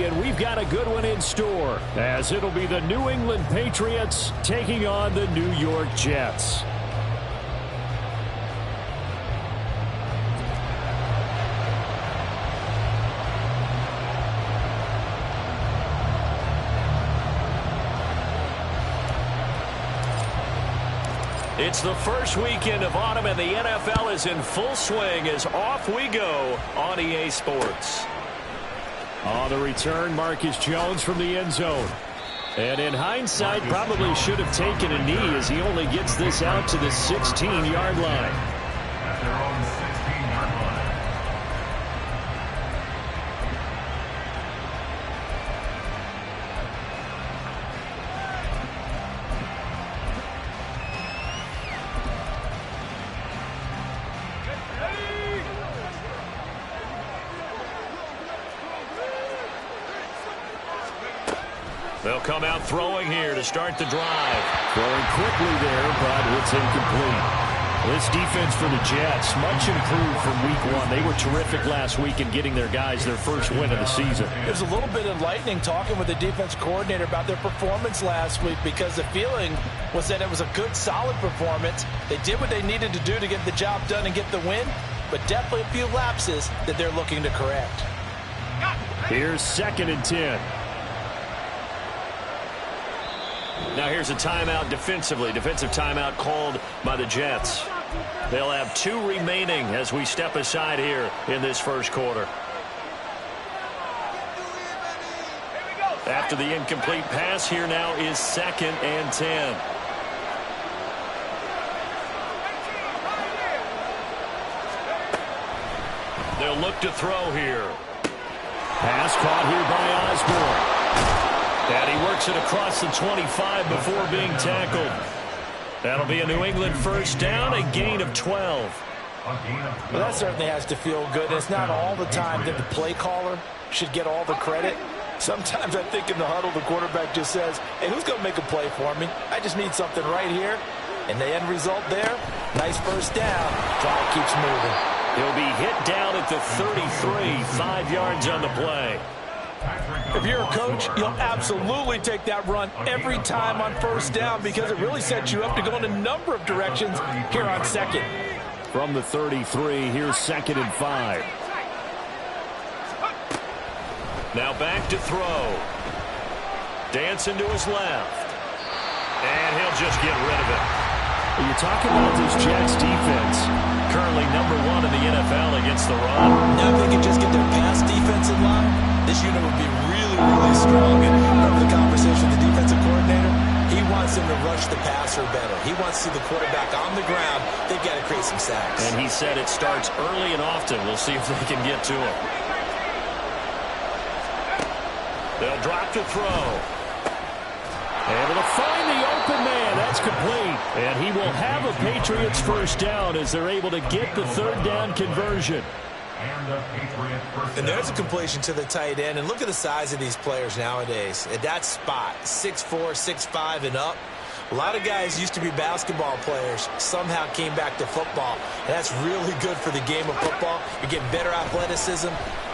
and we've got a good one in store, as it'll be the New England Patriots taking on the New York Jets. It's the first weekend of autumn, and the NFL is in full swing as off we go on EA Sports. On the return, Marcus Jones from the end zone. And in hindsight, probably should have taken a knee as he only gets this out to the 16-yard line. They'll come out throwing here to start the drive. Throwing quickly there, but it's incomplete. This defense for the Jets, much improved from week one. They were terrific last week in getting their guys their first win of the season. It was a little bit enlightening talking with the defense coordinator about their performance last week, because the feeling was that it was a good, solid performance. They did what they needed to do to get the job done and get the win, but definitely a few lapses that they're looking to correct. Here's 2nd and 10. Now here's a timeout defensively. Defensive timeout called by the Jets. They'll have 2 remaining as we step aside here in this first quarter. After the incomplete pass, here now is 2nd and 10. They'll look to throw here. Pass caught here by Osborne. And he works it across the 25 before being tackled. That'll be a New England first down, a gain of 12. Well, that certainly has to feel good. It's not all the time that the play caller should get all the credit. Sometimes I think in the huddle, the quarterback just says, hey, who's going to make a play for me? I just need something right here. And the end result there, nice first down. Drive keeps moving. He'll be hit down at the 33, 5 yards on the play. If you're a coach, you'll absolutely take that run every time on first down, because it really sets you up to go in a number of directions here on 2nd. From the 33, here's 2nd and 5. Now back to throw. Dancing to his left. And he'll just get rid of it. You're talking about this Jets defense. Currently #1 in the NFL against the run. Now if they can just get their pass defense in line, this unit would be really, really strong. And remember the conversation with the defensive coordinator? He wants them to rush the passer better. He wants to see the quarterback on the ground. They've got to create some sacks. And he said it starts early and often. We'll see if they can get to him. They'll drop to throw. Able to find the open man. That's complete. And he will have a Patriots first down as they're able to get the 3rd down conversion. And there's a completion to the tight end. And look at the size of these players nowadays. At that spot, 6'4", 6'5", and up. A lot of guys used to be basketball players, somehow came back to football. And that's really good for the game of football. You're getting better athleticism,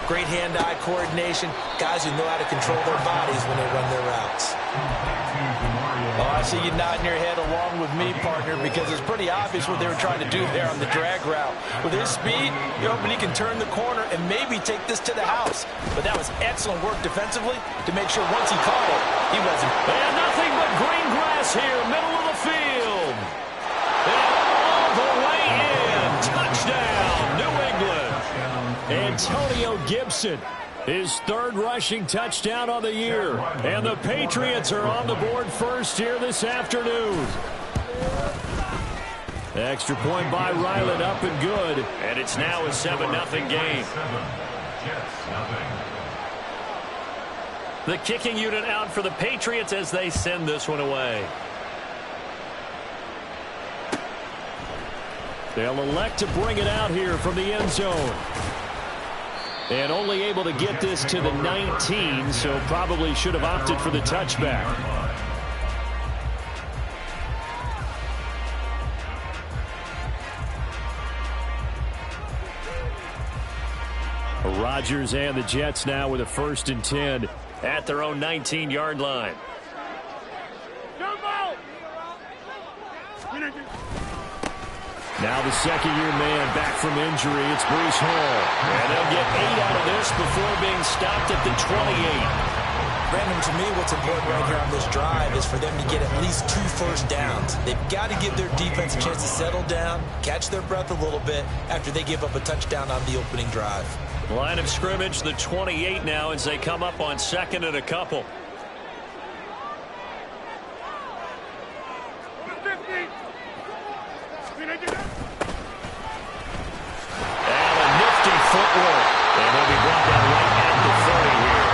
great hand-eye coordination, guys who know how to control their bodies when they run their routes. Oh, I see you nodding your head along with me, partner, because it's pretty obvious what they were trying to do there on the drag route. With his speed, he can turn the corner and maybe take this to the house. But that was excellent work defensively to make sure once he caught it, he wasn't. And nothing but green grass here, middle of the field. And all the way in. Touchdown, New England. Antonio Gibson, his 3rd rushing touchdown on the year. And the Patriots are on the board first here this afternoon. Extra point by Ryland, up and good. And it's now a 7-0 game. The kicking unit out for the Patriots as they send this one away. They'll elect to bring it out here from the end zone. And only able to get this to the 19, so probably should have opted for the touchback. Rodgers and the Jets now with a 1st and 10 at their own 19-yard line. Now the second-year man back from injury. It's Breece Hall. And they'll get 8 out of this before being stopped at the 28. Brandon, to me, what's important right here on this drive is for them to get at least 2 first downs. They've got to give their defense a chance to settle down, catch their breath a little bit after they give up a touchdown on the opening drive. Line of scrimmage, the 28 now as they come up on 2nd and a couple. And a nifty footwork. And they'll be brought down right at the 30 here.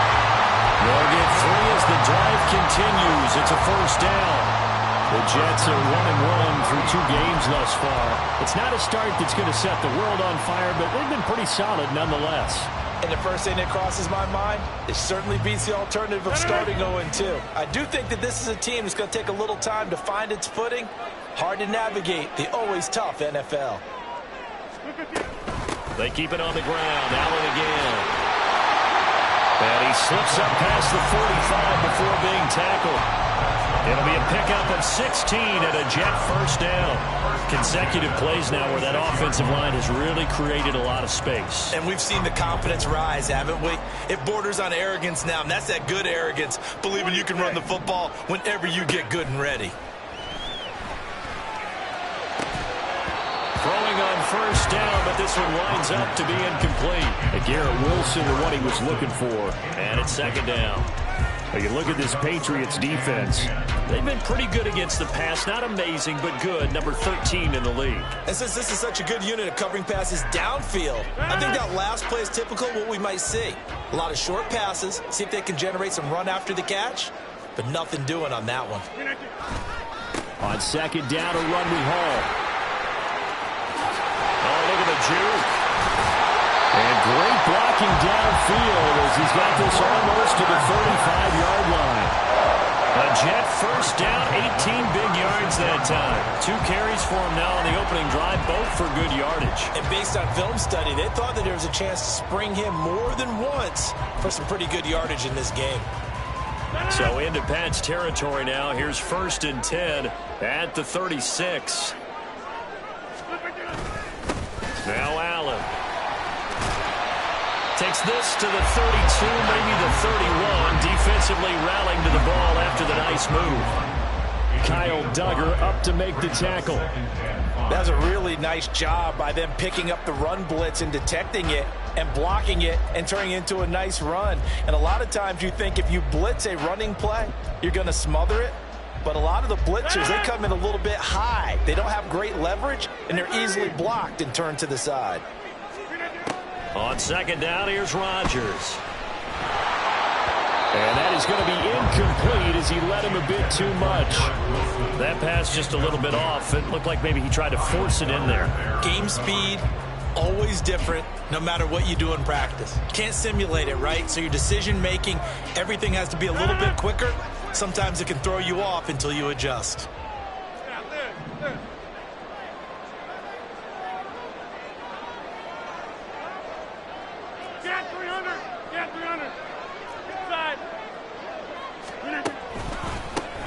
They'll get 3 as the drive continues. It's a 1st down. The Jets are 1-1 through 2 games thus far. It's not a start that's going to set the world on fire, but they've been pretty solid nonetheless. And the first thing that crosses my mind, it certainly beats the alternative of starting 0-2. I do think that this is a team that's going to take a little time to find its footing. Hard to navigate the always tough NFL. They keep it on the ground. Allen again. And he slips up past the 45 before being tackled. It'll be a pickup of 16 and a Jet 1st down. Consecutive plays now where that offensive line has really created a lot of space. And we've seen the confidence rise, haven't we? It borders on arrogance now, and that's that good arrogance, believing you can run the football whenever you get good and ready. Throwing on 1st down, but this one winds up to be incomplete. Garrett Wilson to what he was looking for. And it's 2nd down. Now you look at this Patriots defense. They've been pretty good against the pass. Not amazing, but good. Number 13 in the league. And since this is such a good unit of covering passes downfield, I think that last play is typical of what we might see. A lot of short passes. See if they can generate some run after the catch. But nothing doing on that one. On 2nd down, a run with Hall. Oh, look at the juke. And great blocking downfield as he's got this almost to the 35-yard line. A Jet 1st down, 18 big yards that time. 2 carries for him now on the opening drive, both for good yardage. And based on film study, they thought that there was a chance to spring him more than once for some pretty good yardage in this game. So into Pat's territory now. Here's 1st and 10 at the 36. Now Allen. Takes this to the 32, maybe the 31. Defensively rallying to the ball after the nice move. Kyle Duggar up to make the tackle. That was a really nice job by them picking up the run blitz and detecting it and blocking it and turning it into a nice run. And a lot of times you think if you blitz a running play, you're going to smother it. But a lot of the blitzers, they come in a little bit high. They don't have great leverage, and they're easily blocked and turned to the side. On 2nd down, here's Rodgers. And that is going to be incomplete as he led him a bit too much. That pass just a little bit off. It looked like maybe he tried to force it in there. Game speed, always different, no matter what you do in practice. Can't simulate it, right? So your decision-making, everything has to be a little bit quicker. Sometimes it can throw you off until you adjust.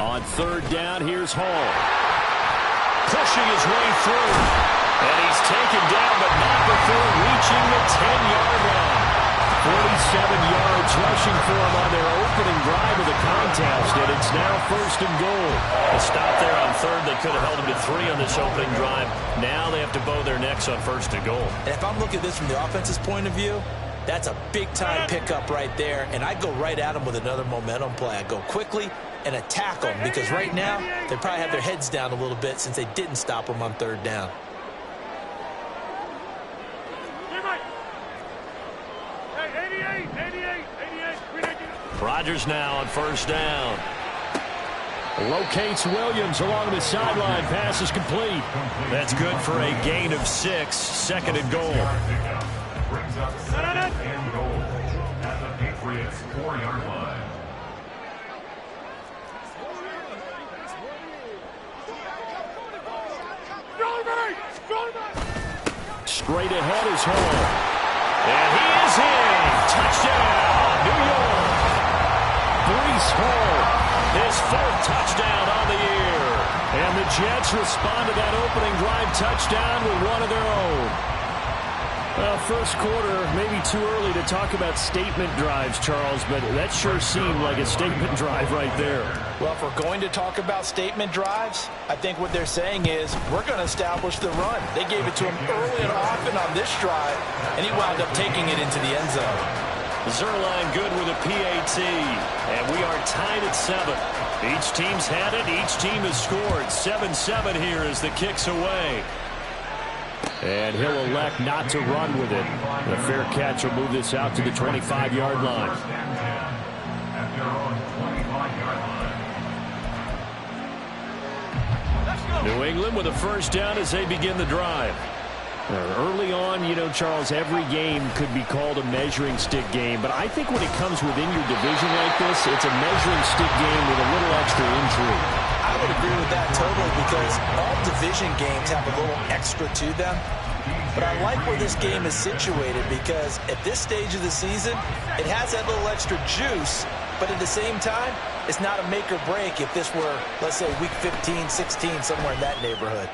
On 3rd down, here's Hall. Pushing his way through. And he's taken down, but not before reaching the 10-yard line. 47 yards rushing for him on their opening drive of the contest, and it's now 1st and goal. A stop there on 3rd. They could have held him to 3 on this opening drive. Now they have to bow their necks on 1st and goal. And if I'm looking at this from the offense's point of view, that's a big-time pickup right there, and I go right at him with another momentum play. I go quickly and attack them because right now they probably have their heads down a little bit since they didn't stop them on 3rd down. Rodgers now on 1st down. Locates Williams along the sideline. Pass is complete. That's good for a gain of 6. 2nd and goal. Brings up 2nd and goal at the Patriots 4-yard line. Straight ahead is Hall. And he is in. He's home. His 4th touchdown on the year. And the Jets respond to that opening drive touchdown with one of their own. Well, first quarter, maybe too early to talk about statement drives, Charles, but that sure seemed like a statement drive right there. Well, if we're going to talk about statement drives, I think what they're saying is we're going to establish the run. They gave it to him early and often on this drive, and he wound up taking it into the end zone. Zerline good with a PAT, and we are tied at 7. Each team's had it. Each team has scored. 7-7 here as the kick's away. And he'll elect not to run with it. The fair catch will move this out to the 25-yard line. New England with a first down as they begin the drive. Early on, you know, Charles, every game could be called a measuring stick game. But I think when it comes within your division like this, it's a measuring stick game with a little extra intrigue. I would agree with that totally because all division games have a little extra to them. But I like where this game is situated because at this stage of the season, it has that little extra juice. But at the same time, it's not a make or break if this were, let's say, week 15, 16, somewhere in that neighborhood.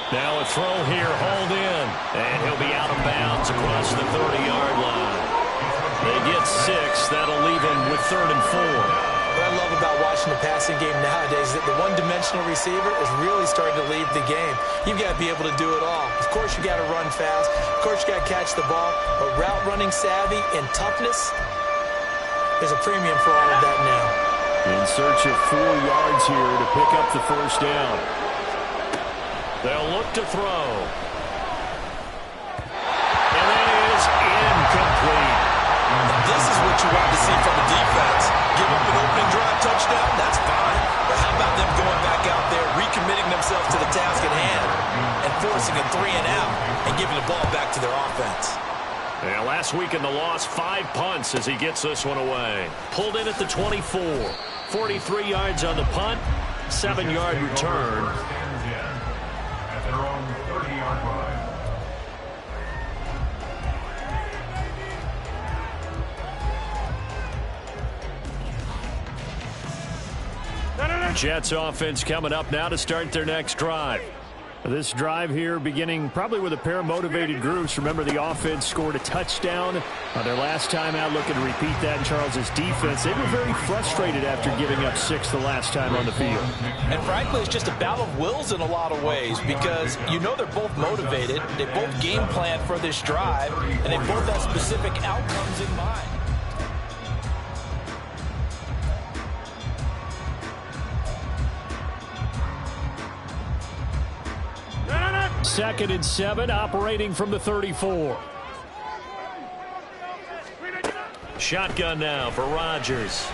Now a throw here, hauled in. And he'll be out of bounds across the 30-yard line. They get 6. That'll leave him with 3rd and 4. What I love about watching the passing game nowadays is that the one-dimensional receiver is really starting to leave the game. You've got to be able to do it all. Of course, you got to run fast. Of course, you got to catch the ball. But route running savvy and toughness, there's a premium for all of that now. In search of 4 yards here to pick up the first down. They'll look to throw. And that is incomplete. This is what you want to see from the defense. Give up an opening drive touchdown, that's fine. But how about them going back out there, recommitting themselves to the task at hand, and forcing a 3 and out, and giving the ball back to their offense? Yeah, last week in the loss, 5 punts as he gets this one away. Pulled in at the 24. 43 yards on the punt, 7-yard return. At their own 30-yard line. Jets offense coming up now to start their next drive. This drive here beginning probably with a pair of motivated groups. Remember, the offense scored a touchdown on their last time out, looking to repeat that in Charles's defense. They were very frustrated after giving up 6 the last time on the field. And frankly, it's just a battle of wills in a lot of ways because you know they're both motivated. They both game plan for this drive, and they both have specific outcomes in mind. 2nd and 7, operating from the 34. Shotgun now for Rodgers.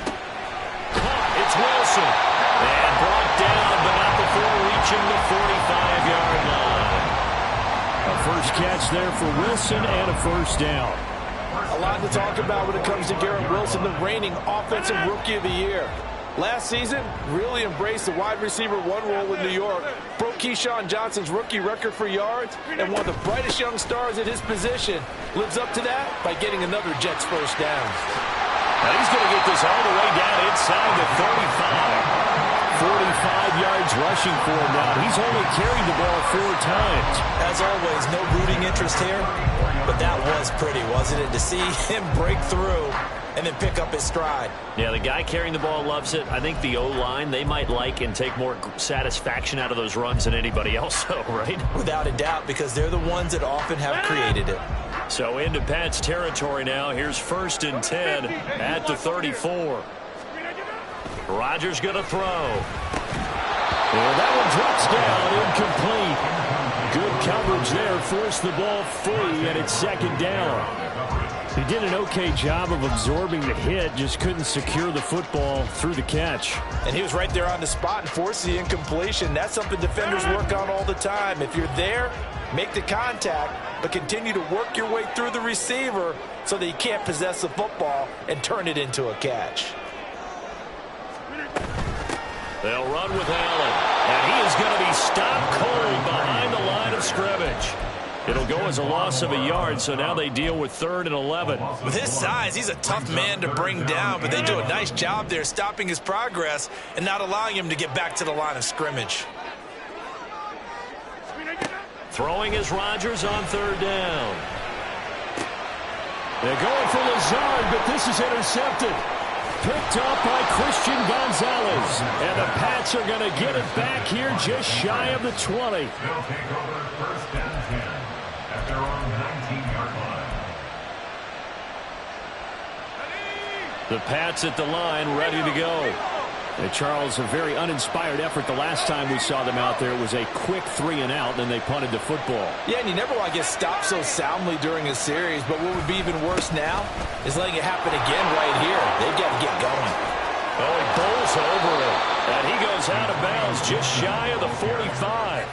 Caught, it's Wilson. And brought down, but not before reaching the 45-yard line. A first catch there for Wilson and a first down. A lot to talk about when it comes to Garrett Wilson, the reigning offensive rookie of the year. Last season, really embraced the wide receiver 1 role in New York. Broke Keyshawn Johnson's rookie record for yards, and one of the brightest young stars at his position lives up to that by getting another Jets first down. Now he's going to get this all the way down inside the 35. 45 yards rushing for him now. He's only carried the ball 4 times. As always, no rooting interest here, but that was pretty, wasn't it? To see him break through and then pick up his stride. Yeah, the guy carrying the ball loves it. I think the O-line, they might like and take more satisfaction out of those runs than anybody else, though, right? Without a doubt, because they're the ones that often have created it. So into Pat's territory now. Here's 1st and 10 at the 34. Rodgers going to throw. Well, that one drops down, incomplete. Good coverage there, forced the ball free, and it's 2nd down. He did an okay job of absorbing the hit, just couldn't secure the football through the catch. And he was right there on the spot and forced the incompletion. That's something defenders work on all the time. If you're there, make the contact, but continue to work your way through the receiver so that you can't possess the football and turn it into a catch. They'll run with Allen, and he is going to be stopped cold behind the line of scrimmage. It'll go as a loss of a yard, so now they deal with 3rd and 11. With his size, he's a tough man to bring down, but they do a nice job there stopping his progress and not allowing him to get back to the line of scrimmage. Throwing is Rodgers on 3rd down. They're going for Lazard, but this is intercepted. Picked up by Christian Gonzalez. And the Pats are going to get it back here just shy of the 20. They'll take over 1st and 10 at their own 19-yard line. The Pats at the line, ready to go. And Charles, a very uninspired effort the last time we saw them out there. It was a quick 3-and-out, then they punted the football. Yeah, and you never want to get stopped so soundly during a series, but what would be even worse now is letting it happen again right here. They've got to get going. Oh, he bowls over it, and he goes out of bounds just shy of the 45.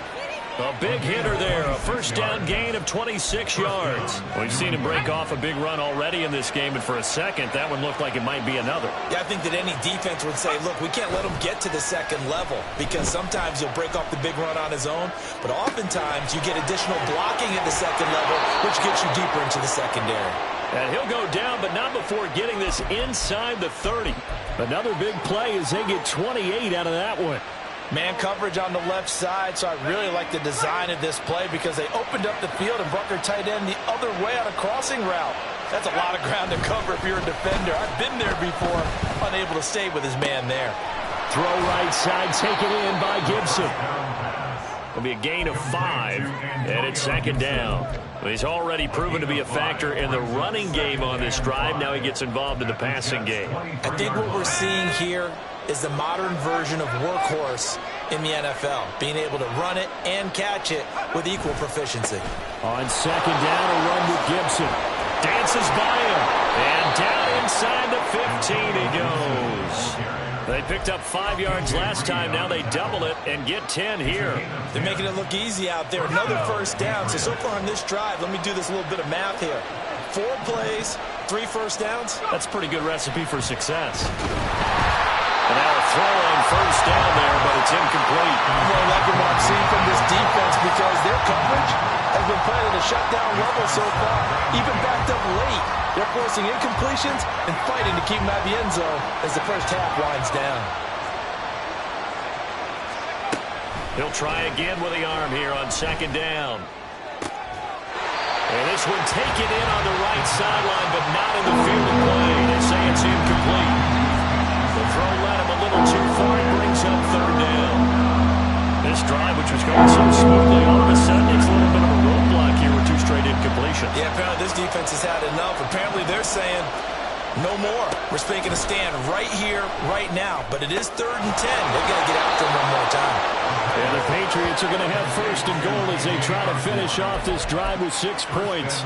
A big hitter there, a 1st down gain of 26 yards. We've seen him break off a big run already in this game, and for a second, that one looked like it might be another. Yeah, I think that any defense would say, look, we can't let him get to the 2nd level because sometimes he'll break off the big run on his own, but oftentimes you get additional blocking at the 2nd level, which gets you deeper into the secondary. And he'll go down, but not before getting this inside the 30. Another big play as they get 28 out of that one. Man coverage on the left side, so I really like the design of this play because they opened up the field and brought their tight end the other way on a crossing route. That's a lot of ground to cover if you're a defender. I've been there before, unable to stay with his man there. Throw right side, taken in by Gibson. It'll be a gain of 5, and it's 2nd down. He's already proven to be a factor in the running game on this drive. Now he gets involved in the passing game. I think what we're seeing here is the modern version of workhorse in the NFL, being able to run it and catch it with equal proficiency. On 2nd down, a run with Gibson. Dances by him, and down inside the 15 he goes. They picked up 5 yards last time. Now they double it and get 10 here. They're making it look easy out there. Another 1st down. So far on this drive, let me do this little bit of math here. 4 plays, 3 1st downs. That's a pretty good recipe for success. And now a throw on 1st down there, but it's incomplete. I'm really liking what I'm seeing from this defense because their coverage has been playing at a shutdown level so far, even backed up late. They're forcing incompletions and fighting to keep them out of the end zone as the 1st half winds down. He'll try again with the arm here on 2nd down. And this one taken in on the right sideline, but not in the field of play. They say it's incomplete. The throw led him a little too far and brings up 3rd down. This drive, which was going so smoothly, all of a sudden it's a little bit of a roadblock here with 2 straight incompletions. Yeah, apparently this defense has had enough. Apparently they're saying, no more. We're making a stand right here, right now. But it is 3rd and 10. They've got to get after him one more time. And the Patriots are going to have 1st and goal as they try to finish off this drive with 6 points.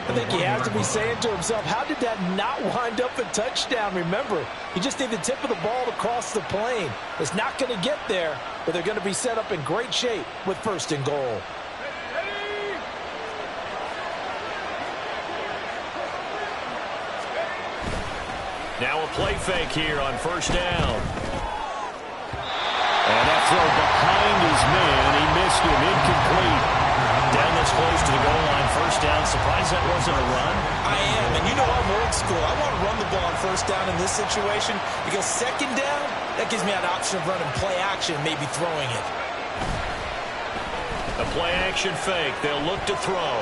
I think he has to be saying to himself, how did that not wind up a touchdown? Remember, he just did the tip of the ball across the plane. It's not going to get there, but they're going to be set up in great shape with 1st and goal. Now a play fake here on 1st down. And that throw behind his man, he missed him, incomplete. Down this close to the goal line, 1st down. Surprised that wasn't a run? I am, and you know I'm old school. I want to run the ball on 1st down in this situation because 2nd down, that gives me an option of running play action, maybe throwing it. A play action fake. They'll look to throw.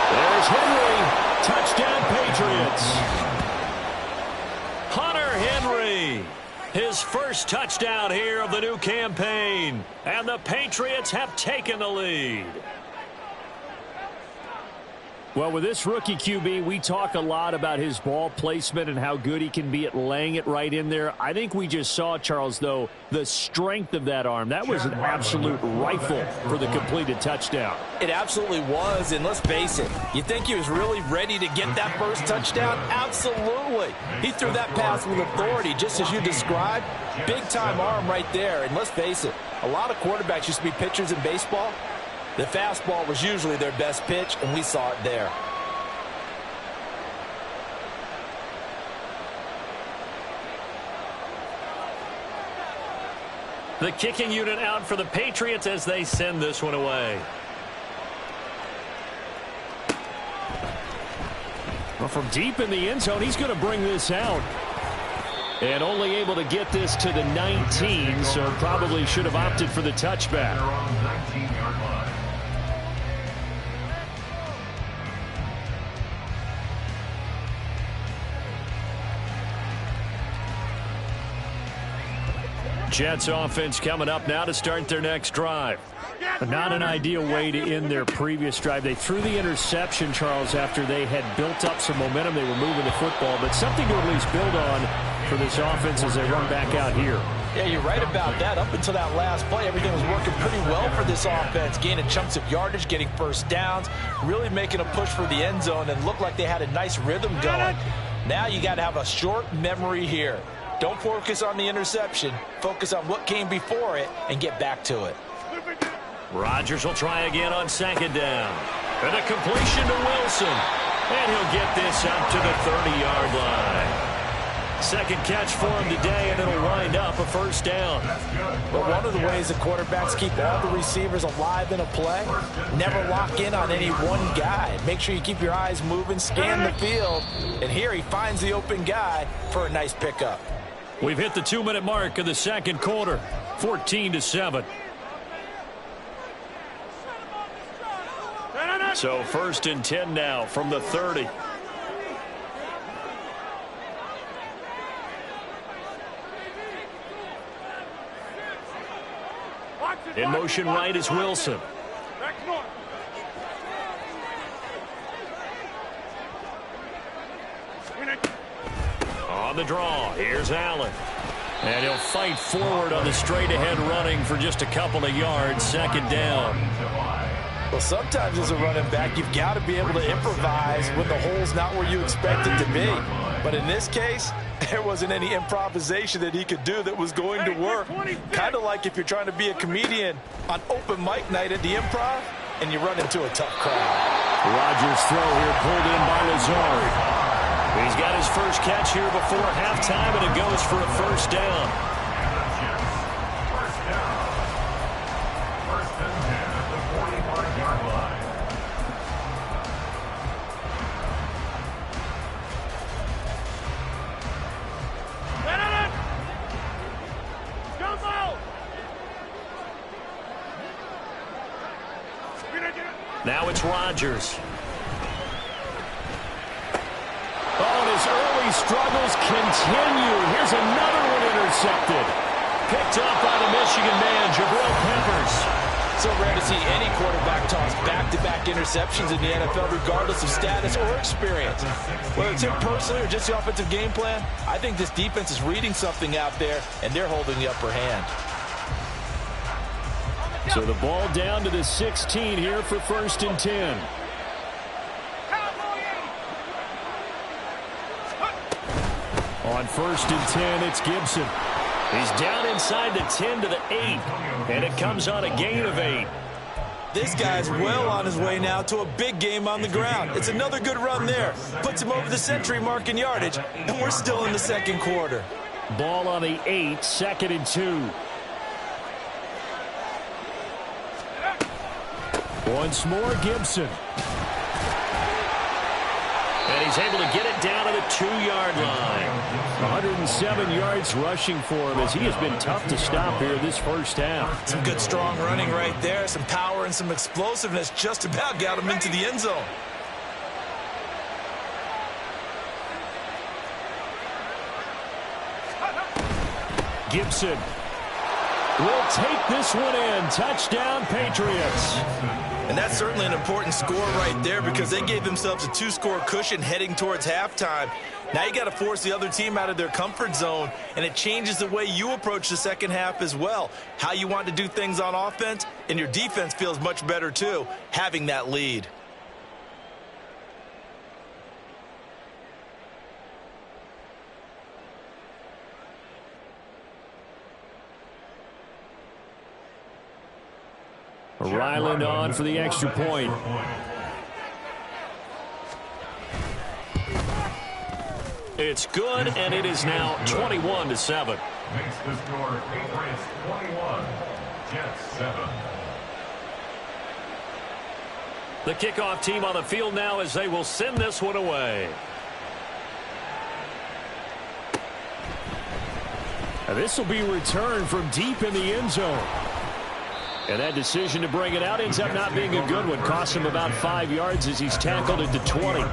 There's Henry. Touchdown, Patriots. Hunter Henry. His 1st touchdown here of the new campaign. And the Patriots have taken the lead. Well, with this rookie QB, we talk a lot about his ball placement and how good he can be at laying it right in there. I think we just saw, Charles, though, the strength of that arm. That was an absolute rifle for the completed touchdown. It absolutely was, and let's face it, you think he was really ready to get that 1st touchdown? Absolutely. He threw that pass with authority, just as you described. Big-time arm right there, and let's face it, a lot of quarterbacks used to be pitchers in baseball. The fastball was usually their best pitch, and we saw it there. The kicking unit out for the Patriots as they send this one away. from deep in the end zone, he's going to bring this out. And only able to get this to the 19, so probably should have opted for the touchback. Jets offense coming up now to start their next drive. Not an ideal way to end their previous drive. They threw the interception, Charles, after they had built up some momentum. They were moving the football, but something to at least build on for this offense as they run back out here. Yeah, you're right about that. Up until that last play, everything was working pretty well for this offense, gaining chunks of yardage, getting first downs, really making a push for the end zone, and looked like they had a nice rhythm going. Now you got to have a short memory here. Don't focus on the interception. Focus on what came before it and get back to it. Rodgers will try again on second down. And a completion to Wilson. And he'll get this up to the 30-yard line. Second catch for him today, and it'll wind up a first down. But one of the ways the quarterbacks keep all the receivers alive in a play, never lock in on any one guy. Make sure you keep your eyes moving, scan the field. And here he finds the open guy for a nice pickup. We've hit the 2-minute mark of the second quarter, 14-7. So 1st and 10 now from the 30. In motion right is Wilson. On the draw, here's Allen. And he'll fight forward on the straight-ahead running for just a couple of yards, second down. Well, sometimes as a running back, you've got to be able to improvise when the hole's not where you expect it to be. But in this case, there wasn't any improvisation that he could do that was going to work. Kind of like if you're trying to be a comedian on open mic night at the Improv and you run into a tough crowd. Rodgers' throw here pulled in by Lazard. He's got his first catch here before halftime, and it goes for a first down. First and 10 at the 45-yard line. Now it's Rodgers. Oh, and his early struggles continue. Here's another one intercepted. Picked up by the Michigan man, Jabril Peppers. So rare to see any quarterback toss back-to-back interceptions in the NFL, regardless of status or experience. Whether it's him personally or just the offensive game plan, I think this defense is reading something out there, and they're holding the upper hand. So the ball down to the 16 here for 1st and 10. On 1st and 10, it's Gibson. He's down inside the 10 to the 8, and it comes on a gain of 8. This guy's well on his way now to a big game on the ground. It's another good run there. Puts him over the century mark in yardage, and we're still in the second quarter. Ball on the 8, 2nd and 2. Once more, Gibson. And he's able to get it down to the 2-yard line. 107 yards rushing for him as he has been tough to stop here this first half. Some good strong running right there. Some power and some explosiveness just about got him into the end zone. Gibson will take this one in. Touchdown, Patriots. And that's certainly an important score right there because they gave themselves a 2-score cushion heading towards halftime. Now you got to force the other team out of their comfort zone, and it changes the way you approach the second half as well. How you want to do things on offense, and your defense feels much better too, having that lead. Ryland on for the extra point. It's good, and it is now 21-7. Makes the score Patriots 21, Jets 7. The kickoff team on the field now as they will send this one away. And this will be returned from deep in the end zone. And that decision to bring it out ends up not being a good one. Costs him about 5 yards as he's tackled at the 20.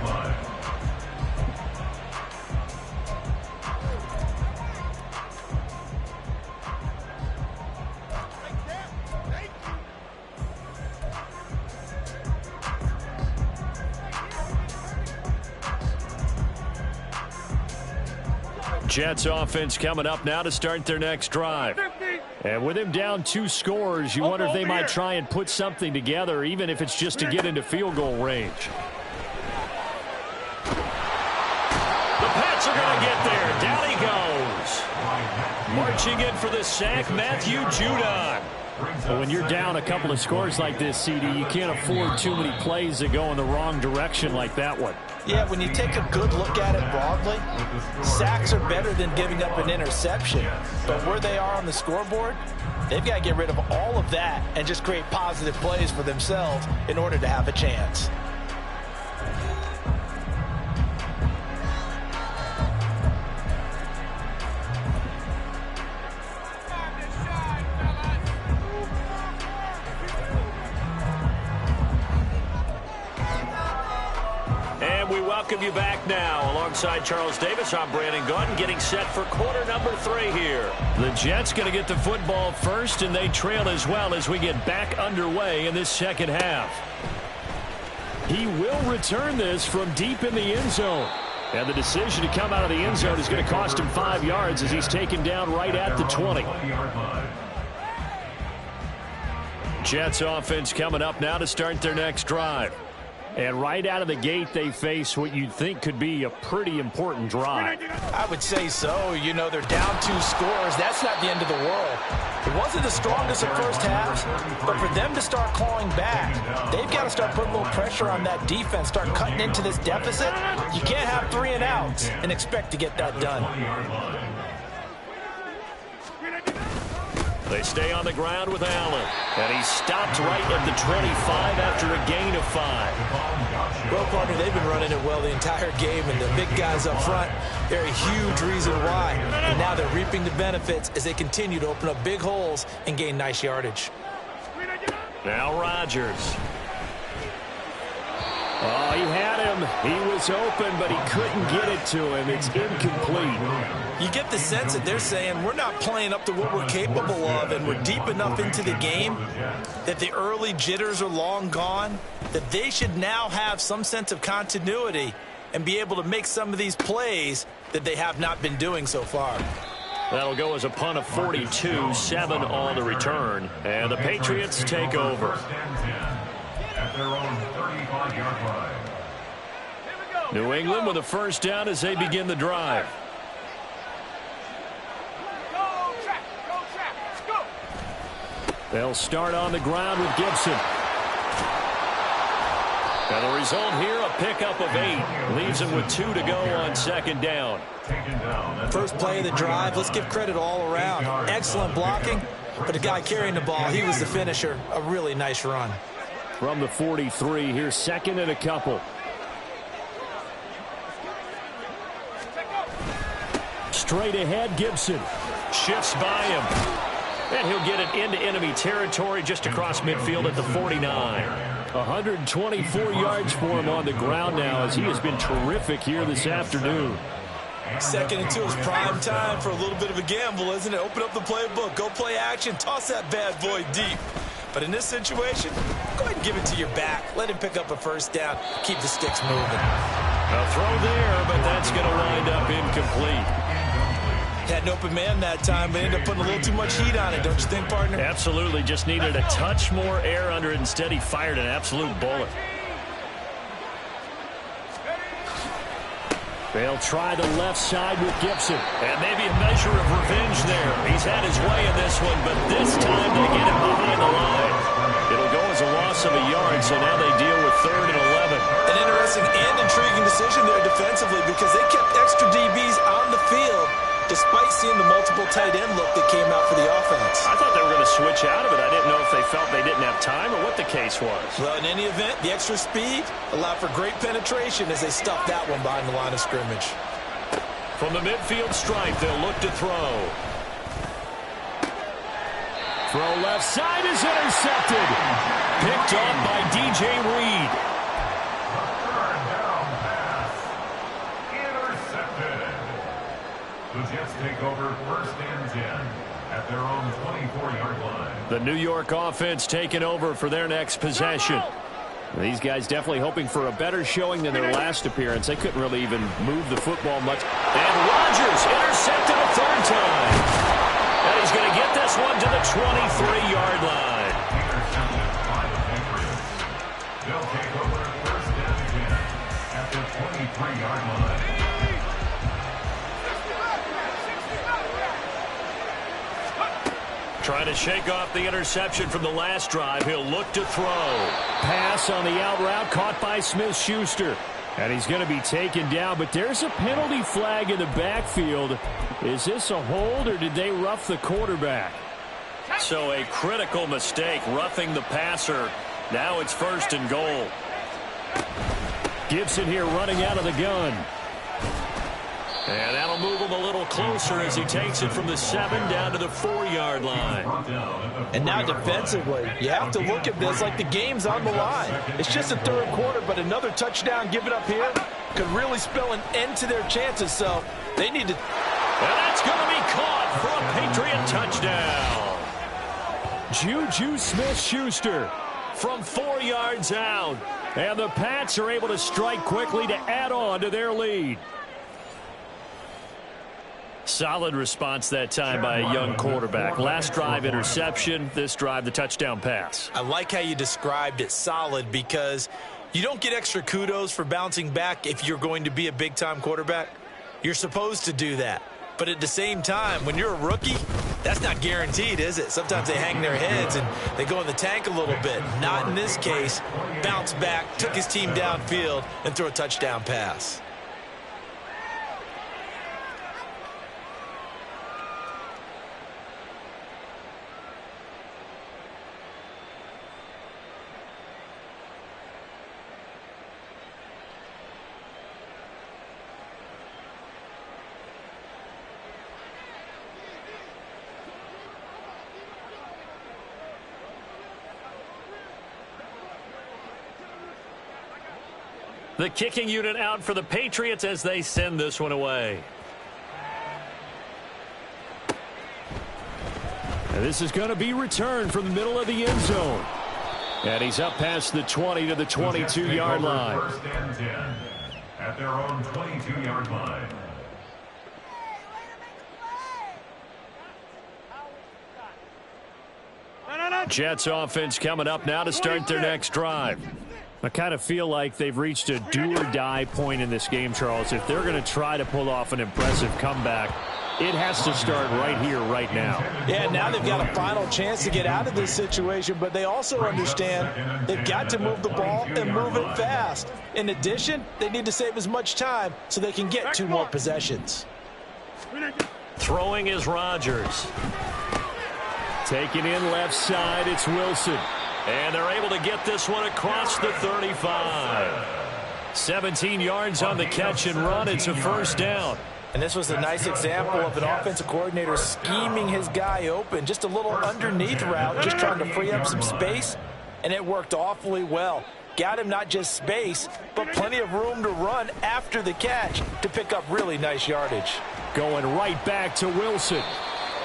Jets offense coming up now to start their next drive. And with him down 2 scores, you wonder if they might try and put something together, even if it's just to get into field goal range. The Pats are going to get there. Down he goes. Marching in for the sack, Matthew Judon. Well, when you're down a couple of scores like this, CD, you can't afford too many plays that go in the wrong direction like that one. Yeah, when you take a good look at it broadly, sacks are better than giving up an interception. But where they are on the scoreboard, they've got to get rid of all of that and just create positive plays for themselves in order to have a chance. Welcome you back now. Alongside Charles Davis, I'm Brandon Gaudin, getting set for quarter number 3 here. The Jets going to get the football first, and they trail as well as we get back underway in this second half. He will return this from deep in the end zone. And the decision to come out of the end zone is going to cost him 5 yards as he's taken down right at the 20. Jets offense coming up now to start their next drive. And right out of the gate, they face what you'd think could be a pretty important drive. I would say so. You know, they're down 2 scores. That's not the end of the world. It wasn't the strongest of first halves, but for them to start clawing back, they've got to start putting a little pressure on that defense, start cutting into this deficit. You can't have 3 and outs and expect to get that done. They stay on the ground with Allen. And he stopped right at the 25 after a gain of 5. Well, partner, they've been running it well the entire game, and the big guys up front, they're a huge reason why. And now they're reaping the benefits as they continue to open up big holes and gain nice yardage. Now Rodgers. Oh, he had him. He was open, but he couldn't get it to him. It's incomplete. You get the sense that they're saying we're not playing up to what we're capable of, and we're deep enough into the game that the early jitters are long gone, that they should now have some sense of continuity and be able to make some of these plays that they have not been doing so far. That'll go as a punt of 42, 7 on the return, and the Patriots take over. At their own 35-yard line. New England with a first down as they begin the drive. They'll start on the ground with Gibson. And the result here, a pickup of 8. Leaves him with 2 to go on second down. First play of the drive, let's give credit all around. Excellent blocking, but the guy carrying the ball, he was the finisher. A really nice run. From the 43, here's second and a couple. Straight ahead, Gibson. Shifts by him. And he'll get it into enemy territory just across midfield at the 49. 124 yards for him on the ground now as he has been terrific here this afternoon. Second and 2 is prime time for a little bit of a gamble, isn't it? Open up the playbook, go play action, toss that bad boy deep. But in this situation, go ahead and give it to your back. Let him pick up a first down. Keep the sticks moving. A throw there, but that's going to wind up incomplete. Had an open man that time, but ended up putting a little too much heat on it, don't you think, partner? Absolutely. Just needed a touch more air under it. Instead, he fired an absolute bullet. They'll try the left side with Gibson. And maybe a measure of revenge there. He's had his way in this one, but this time they get him behind the line. It'll go as a loss of a yard, so now they deal with 3rd and 11. An interesting and intriguing decision there defensively because they kept extra DBs on the field despite seeing the multiple tight end look that came out for the offense. I thought they were going to switch out of it. I didn't know if they felt they didn't have time or what the case was. Well, in any event, the extra speed allowed for great penetration as they stuffed that one behind the line of scrimmage. From the midfield stripe, they'll look to throw. Throw left side is intercepted. Picked off by DJ Reed. Third down pass. Intercepted. The Jets take over first and 10 at their own 24-yard line. The New York offense taking over for their next possession. These guys definitely hoping for a better showing than their last appearance. They couldn't really even move the football much. And Rodgers intercepted a third time. And he's going to get this one to the 23-yard line. Intercepted by the Patriots. They'll take over first and 10 at the 23-yard line. Trying to shake off the interception from the last drive. He'll look to throw. Pass on the out route caught by Smith-Schuster. And he's going to be taken down, but there's a penalty flag in the backfield. Is this a hold, or did they rough the quarterback? So a critical mistake, roughing the passer. Now it's first and goal. Gibson here running out of the gun. And that'll move him a little closer as he takes it from the 7 down to the 4-yard line. And now defensively, you have to look at this like the game's on the line. It's just a third quarter, but another touchdown given up here could really spell an end to their chances. So they need to... And that's going to be caught for a Patriot touchdown. Juju Smith-Schuster from 4 yards out. And the Pats are able to strike quickly to add on to their lead. Solid response that time by a young quarterback. Last drive interception, this drive the touchdown pass. I like how you described it, solid, because you don't get extra kudos for bouncing back if you're going to be a big-time quarterback. You're supposed to do that. But at the same time, when you're a rookie, that's not guaranteed, is it? Sometimes they hang their heads and they go in the tank a little bit. Not in this case. Bounced back, took his team downfield, and threw a touchdown pass. The kicking unit out for the Patriots as they send this one away. And this is going to be returned from the middle of the end zone. And he's up past the 20 to the 22-yard line. First and 10 at their own 22-yard line. Jets offense coming up now to start their next drive. I kind of feel like they've reached a do-or-die point in this game, Charles. If they're going to try to pull off an impressive comeback, it has to start right here, right now. Yeah, now they've got a final chance to get out of this situation, but they also understand they've got to move the ball and move it fast. In addition, they need to save as much time so they can get 2 more possessions. Throwing is Rodgers. Taking in left side, it's Wilson. And they're able to get this one across the 35. 17 yards on the catch and run. It's a first down. And this was a nice example of an offensive coordinator scheming his guy open. Just a little underneath route, just trying to free up some space. And it worked awfully well. Got him not just space, but plenty of room to run after the catch to pick up really nice yardage. Going right back to Wilson.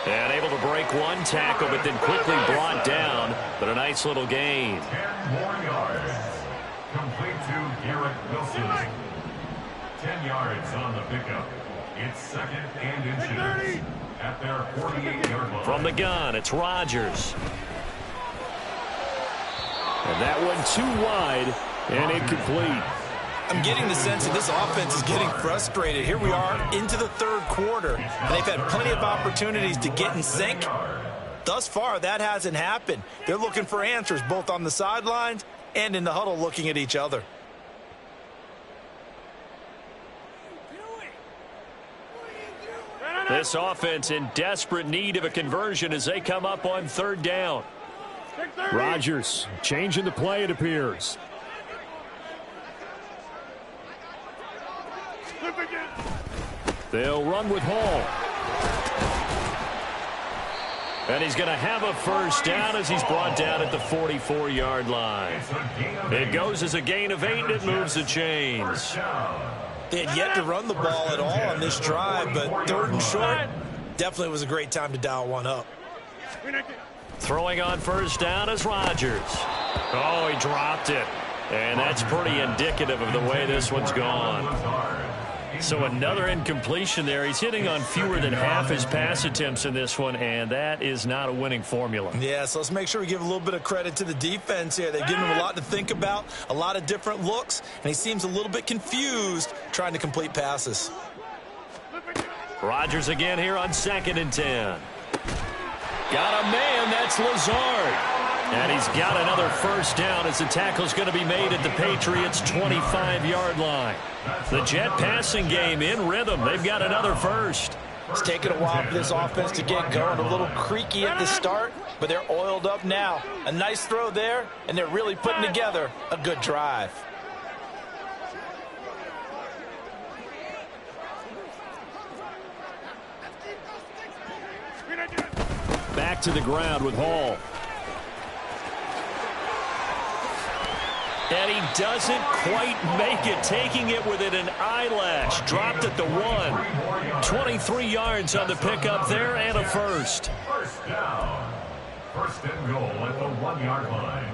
And able to break one tackle, but then quickly brought down. But a nice little gain. 10 more yards. Complete to Garrett Wilson. 10 yards on the pickup. It's second and inches at their 48-yard line. From the gun, it's Rodgers. And that one too wide and incomplete. I'm getting the sense that this offense is getting frustrated. Here we are into the third quarter, and they've had plenty of opportunities to get in sync. Thus far, that hasn't happened. They're looking for answers both on the sidelines and in the huddle looking at each other. This offense in desperate need of a conversion as they come up on third down. Rodgers changing the play, it appears. They'll run with Hall. And he's going to have a first down as he's brought down at the 44-yard line. It goes as a gain of 8, and it moves the chains. They had yet to run the ball at all on this drive, but 3rd and short definitely was a great time to dial one up. Throwing on first down is Rodgers. Oh, he dropped it. And that's pretty indicative of the way this one's gone. So another incompletion there. He's hitting on fewer than half his pass attempts in this one, and that is not a winning formula. Yeah, so let's make sure we give a little bit of credit to the defense here. They've given him a lot to think about, a lot of different looks, and he seems a little bit confused trying to complete passes. Rodgers again here on 2nd and 10. Got a man, that's Lazard. And he's got another first down as the tackle's going to be made at the Patriots' 25-yard line. The Jet passing game in rhythm. They've got another first. It's taken a while for this offense to get going. A little creaky at the start, but they're oiled up now. A nice throw there, and they're really putting together a good drive. Back to the ground with Hall. And he doesn't quite make it, taking it within an eyelash. Dropped at the 1. 23 yards on the pickup there and a first. First down. 1st and goal at the 1-yard line.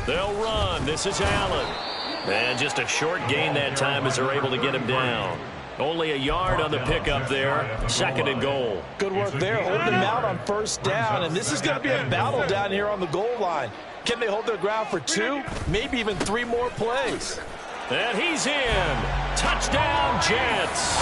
They'll run. This is Allen. And just a short gain that time as they're able to get him down. Only a yard on the pickup there. 2nd and goal. Good work there, holding them out on first down. And this is going to be a battle down here on the goal line. Can they hold their ground for 2, maybe even 3 more plays? And he's in. Touchdown, Jets.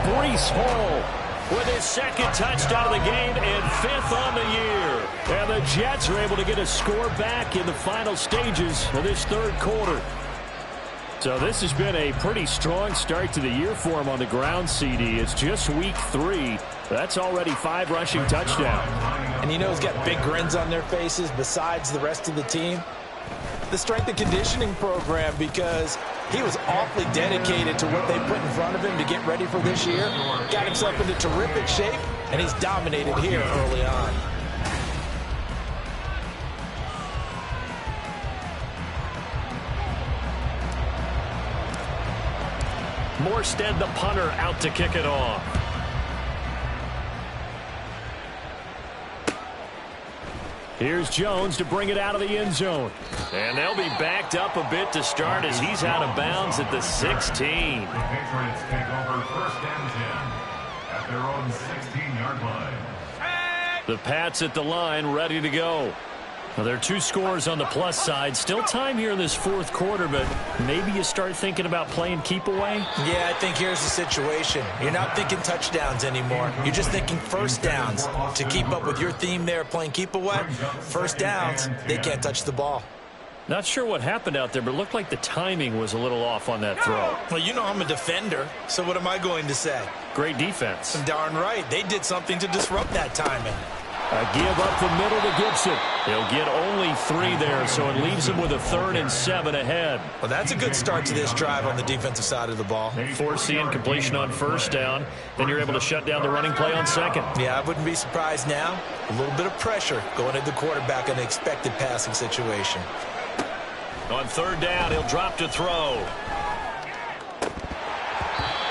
Breece Hall with his 2nd touchdown of the game and 5th on the year. And the Jets are able to get a score back in the final stages of this 3rd quarter. So this has been a pretty strong start to the year for him on the ground, CD. It's just week 3. That's already 5 rushing touchdowns. And you know he's got big grins on their faces besides the rest of the team. The strength and conditioning program, because he was awfully dedicated to what they put in front of him to get ready for this year. Got himself into terrific shape, and he's dominated here early on. Morstead, the punter, out to kick it off. Here's Jones to bring it out of the end zone. And they'll be backed up a bit to start as he's out of bounds at the 16. The Patriots take over 1st and 10 at their own 16-yard line. The Pats at the line, ready to go. Well, there are 2 scores on the plus side. Still time here in this 4th quarter, but maybe you start thinking about playing keep away? Yeah, I think here's the situation. You're not thinking touchdowns anymore. You're just thinking first downs. To keep up with your theme there, playing keep away, first downs, they can't touch the ball. Not sure what happened out there, but it looked like the timing was a little off on that throw. Well, you know I'm a defender, so what am I going to say? Great defense. Darn right. They did something to disrupt that timing. A give up the middle to Gibson. He'll get only 3 there, so it leaves him with a 3rd and 7 ahead. Well, that's a good start to this drive on the defensive side of the ball. Force the incompletion on first down. Then you're able to shut down the running play on 2nd. Yeah, I wouldn't be surprised now. A little bit of pressure going at the quarterback in an expected passing situation. On 3rd down, he'll drop to throw.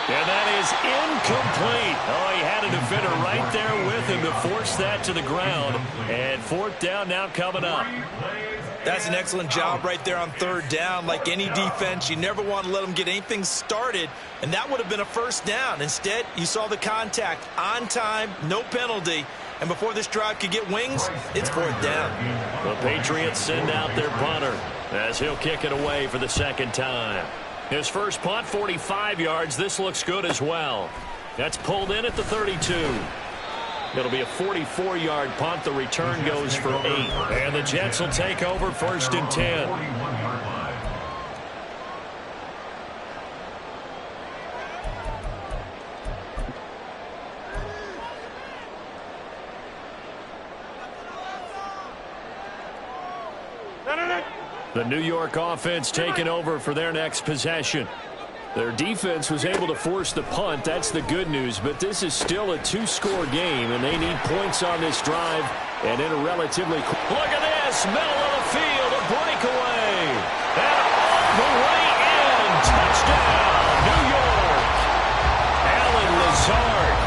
And that is incomplete. Oh, he had a defender right there with him to force that to the ground. And 4th down now coming up. That's an excellent job right there on 3rd down. Like any defense, you never want to let them get anything started, and that would have been a first down. Instead, you saw the contact on time, no penalty, and before this drive could get wings, it's 4th down. The Patriots send out their punter as he'll kick it away for the 2nd time. His first punt, 45 yards. This looks good as well. That's pulled in at the 32. It'll be a 44-yard punt. The return goes for 8. And the Jets will take over 1st and 10. The New York offense taking over for their next possession. Their defense was able to force the punt. That's the good news. But this is still a two-score game, and they need points on this drive. And in a relatively... Look at this. Middle of the field. A breakaway. And all the way in. Touchdown, New York. Allen Lazard,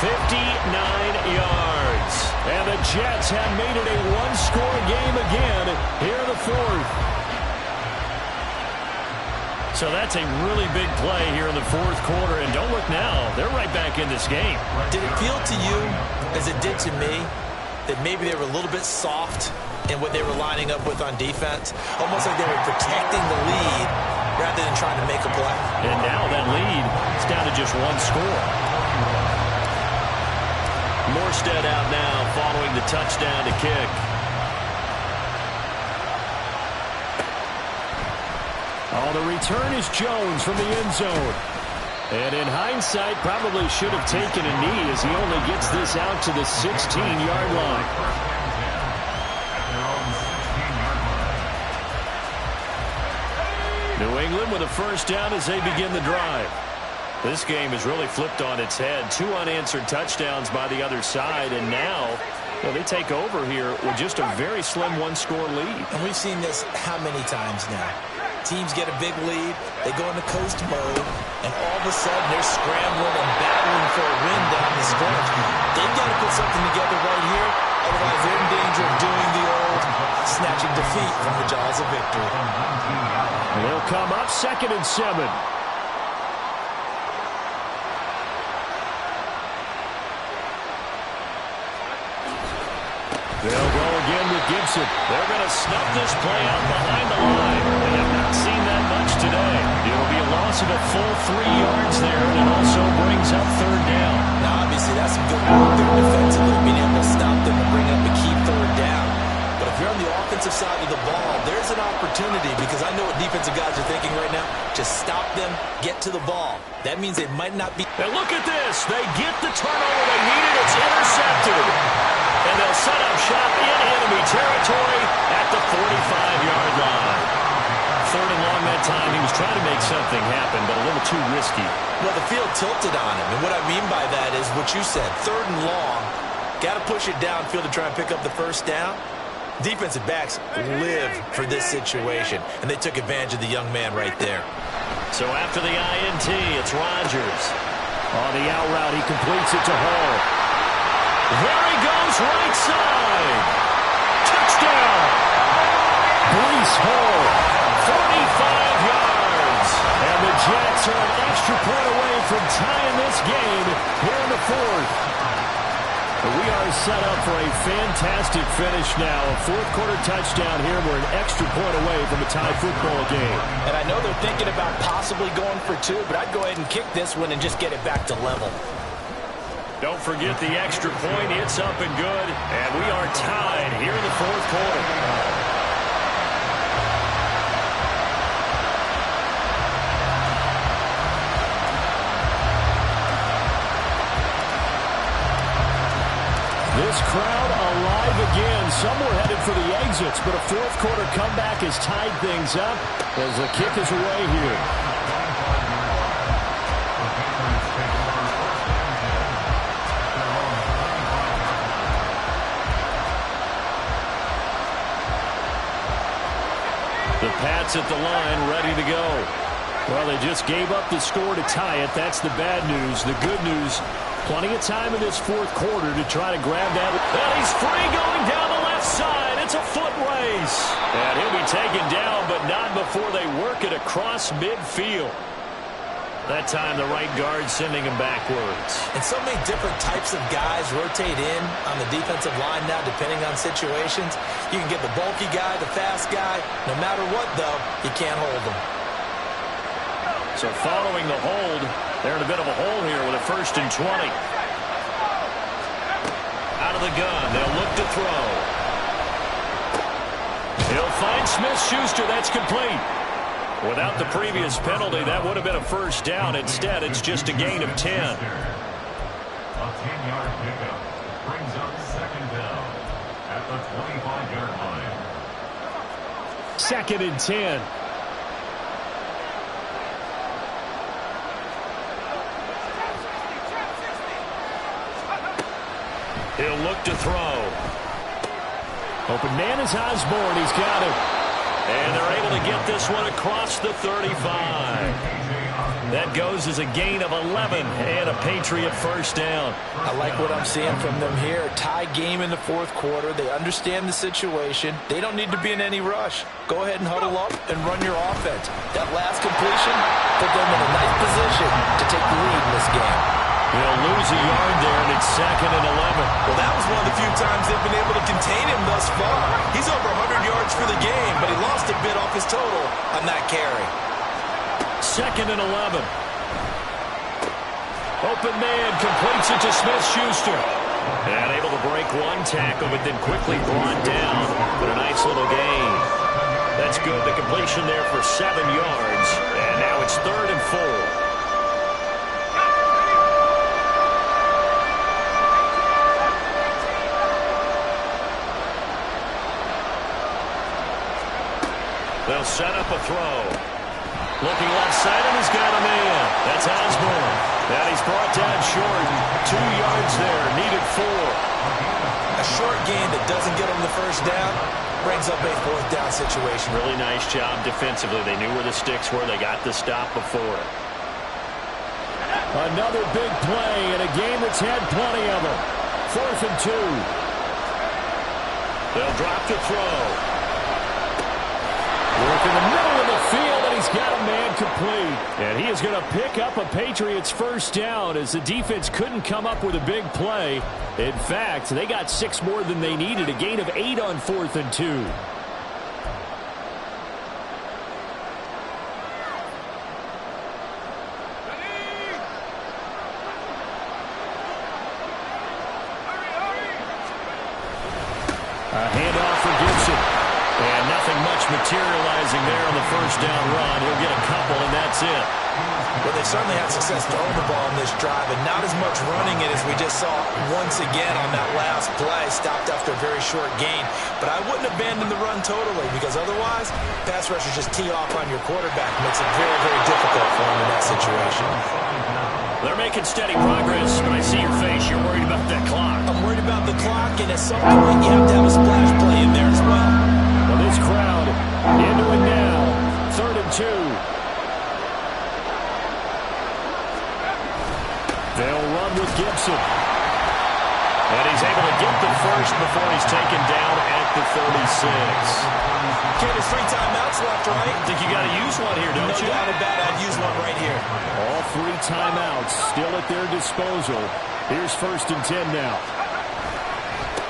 59 yards. And the Jets have made it a one-score game again here in the fourth. So that's a really big play here in the fourth quarter. And don't look now. They're right back in this game. Did it feel to you, as it did to me, that maybe they were a little bit soft in what they were lining up with on defense? Almost like they were protecting the lead rather than trying to make a play. And now that lead is down to just one score. Morstead out now following the touchdown to kick. Oh, the return is Jones from the end zone. And in hindsight, probably should have taken a knee as he only gets this out to the 16-yard line. New England with a first down as they begin the drive. This game is really flipped on its head. 2 unanswered touchdowns by the other side, and now they take over here with just a very slim one-score lead. And we've seen this how many times now? Teams get a big lead, they go into coast mode, and all of a sudden they're scrambling and battling for a win down the stretch. They've got to put something together right here, otherwise they're in danger of doing the old snatching defeat from the jaws of victory. They'll come up 2nd and 7. They'll go again with Gibson. They're going to snuff this play out behind the line. They have not seen that much today. It'll be a loss of a full 3 yards there, and it also brings up 3rd down. Now, obviously, that's some good work there defensively, being able to stop them and bring up a key 3rd down. But if you're on the offensive side of the ball, there's an opportunity, because I know what defensive guys are thinking right now. Just stop them, get to the ball. That means they might not be... And look at this. They get the turnover they needed. It's intercepted. And they'll set up shop in enemy territory at the 45-yard line. 3rd and long that time. He was trying to make something happen, but a little too risky. Well, the field tilted on him. And what I mean by that is what you said. 3rd and long. Got to push it downfield to try and pick up the first down. Defensive backs live for this situation, and they took advantage of the young man right there. So after the INT, it's Rodgers. On the out route, he completes it to Hall. There he goes, right side. Touchdown. Breece Hall, 45 yards. And the Jets are an extra point away from tying this game here in the fourth. We are set up for a fantastic finish now. A fourth-quarter touchdown here. We're an extra point away from a tie football game. And I know they're thinking about possibly going for 2, but I'd go ahead and kick this one and just get it back to level. Don't forget the extra point. It's up and good. And we are tied here in the fourth quarter. This crowd alive again. Some were headed for the exits, but a fourth-quarter comeback has tied things up as the kick is away here. The Pats at the line, ready to go. Well, they just gave up the score to tie it. That's the bad news. The good news, plenty of time in this fourth quarter to try to grab that. And he's free going down the left side. It's a foot race. And he'll be taken down, but not before they work it across midfield. That time the right guard sending him backwards. And so many different types of guys rotate in on the defensive line now, depending on situations. You can get the bulky guy, the fast guy. No matter what, though, you can't hold them. So following the hold, they're in a bit of a hole here with a 1st and 20. Out of the gun, they'll look to throw. He'll find Smith-Schuster. That's complete. Without the previous penalty, that would have been a first down. Instead, it's just a gain of 10. A 10-yard pickup brings up 2nd down at the 25-yard line. 2nd and 10. He'll look to throw. Open man is Osborne. He's got it. And they're able to get this one across the 35. That goes as a gain of 11 and a Patriot first down. I like what I'm seeing from them here. Tie game in the fourth quarter. They understand the situation. They don't need to be in any rush. Go ahead and huddle up and run your offense. That last completion put them in a nice position to take the lead in this game. He'll lose a yard there, and it's 2nd and 11. Well, that was one of the few times they've been able to contain him thus far. He's over 100 yards for the game, but he lost a bit off his total on that carry. 2nd and 11. Open man completes it to Smith-Schuster. And able to break one tackle, but then quickly brought down. But a nice little gain. That's good. The completion there for 7 yards. And now it's 3rd and 4. They'll set up a throw. Looking left side, and he's got a man. That's Osborne. And he's brought down short. 2 yards there. Needed 4. A short gain that doesn't get him the first down brings up a 4th down situation. Really nice job defensively. They knew where the sticks were. They got the stop before. Another big play in a game that's had plenty of them. 4th and 2. They'll drop the throw. Work in the middle of the field, and he's got a man complete. And he is going to pick up a Patriots first down as the defense couldn't come up with a big play. In fact, they got 6 more than they needed, a gain of 8 on 4th and 2. A handoff for Gibson. And nothing much materializing there on the first down run. He'll get a couple, and that's it. Well, they certainly had success throwing the ball in this drive, and not as much running it as we just saw once again on that last play. Stopped after a very short gain. But I wouldn't abandon the run totally, because otherwise, pass rushers just tee off on your quarterback. Makes it very, very difficult for him in that situation. They're making steady progress, but I see your face. You're worried about that clock. I'm worried about the clock, and at some point, you have to have a splash play in there as well. Well, this crowd into it now. 3rd and 2. They'll run with Gibson. And he's able to get the first before he's taken down at the 36. Okay, there's 3 timeouts left, right? I think you got to use one here, don't you? No doubt about it. I'd use one right here. All 3 timeouts still at their disposal. Here's 1st and 10 now.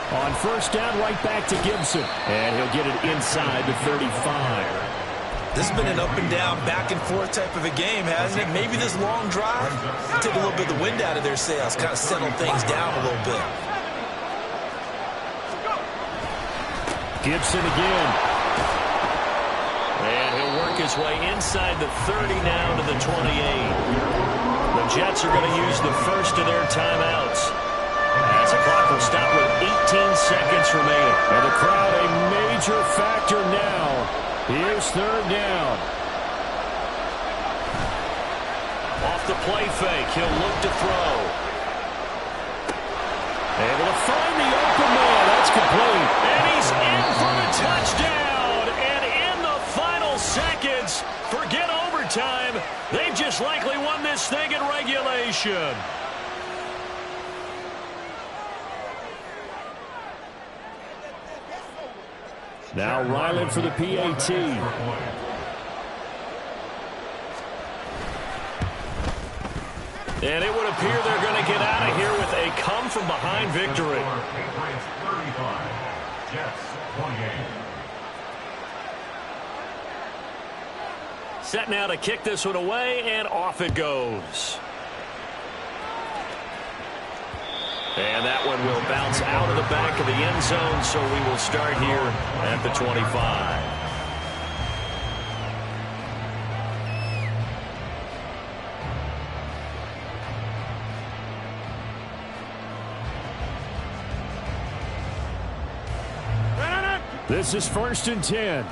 On first down, right back to Gibson. And he'll get it inside the 35. This has been an up and down, back and forth type of a game, hasn't it? Maybe this long drive took a little bit of the wind out of their sails, kind of settled things down a little bit. Gibson again. And he'll work his way inside the 30 now to the 28. The Jets are going to use the first of their timeouts. As the clock will stop with 18 seconds remaining. And the crowd a major factor now. Here's 3rd down. Off the play fake. He'll look to throw. Able to find the open man. That's complete. And he's in for the touchdown. And in the final seconds, forget overtime. They've just likely won this thing in regulation. Now Ryland for the PAT. And it would appear they're going to get out of here with a come-from-behind victory. Patriots 35, Jets 28. Set now to kick this one away, and off it goes. And that one will bounce out of the back of the end zone, so we will start here at the 25. This is 1st and 10.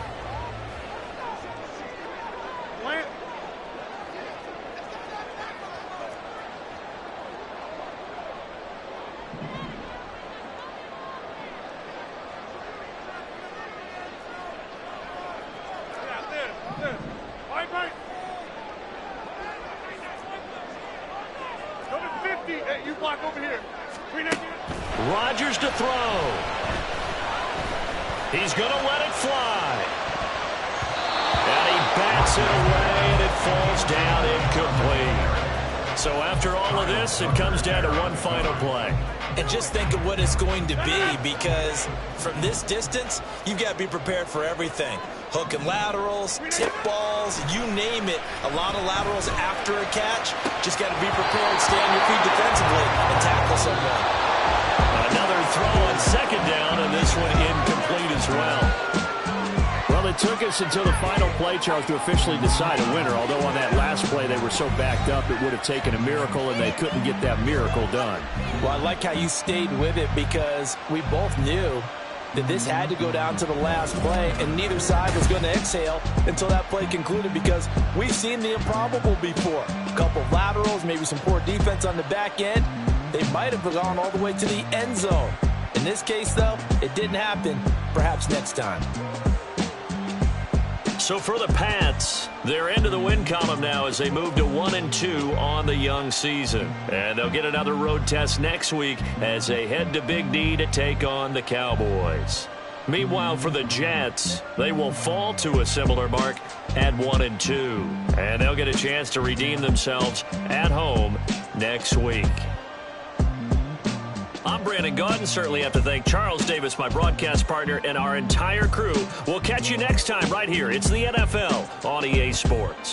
Rodgers to throw. He's going to let it fly. And he bats it away, and it falls down incomplete. So after all of this, it comes down to one final play. And just think of what it's going to be, because from this distance, you've got to be prepared for everything. Hook and laterals, tip balls, you name it. A lot of laterals after a catch. Just got to be prepared, stay on your feet defensively, and tackle someone. Another throw on second down, and this one incomplete as well. Well, it took us until the final play, Charles, to officially decide a winner, although on that last play they were so backed up it would have taken a miracle, and they couldn't get that miracle done. Well, I like how you stayed with it, because we both knew that this had to go down to the last play, and neither side was going to exhale until that play concluded, because we've seen the improbable before. A couple of laterals, maybe some poor defense on the back end. They might have gone all the way to the end zone. In this case, though, it didn't happen. Perhaps next time. So for the Pats, they're into the win column now as they move to 1-2 on the young season. And they'll get another road test next week as they head to Big D to take on the Cowboys. Meanwhile, for the Jets, they will fall to a similar mark at 1-2. And they'll get a chance to redeem themselves at home next week. I'm Brandon Gaudin. Certainly have to thank Charles Davis, my broadcast partner, and our entire crew. We'll catch you next time right here. It's the NFL on EA Sports.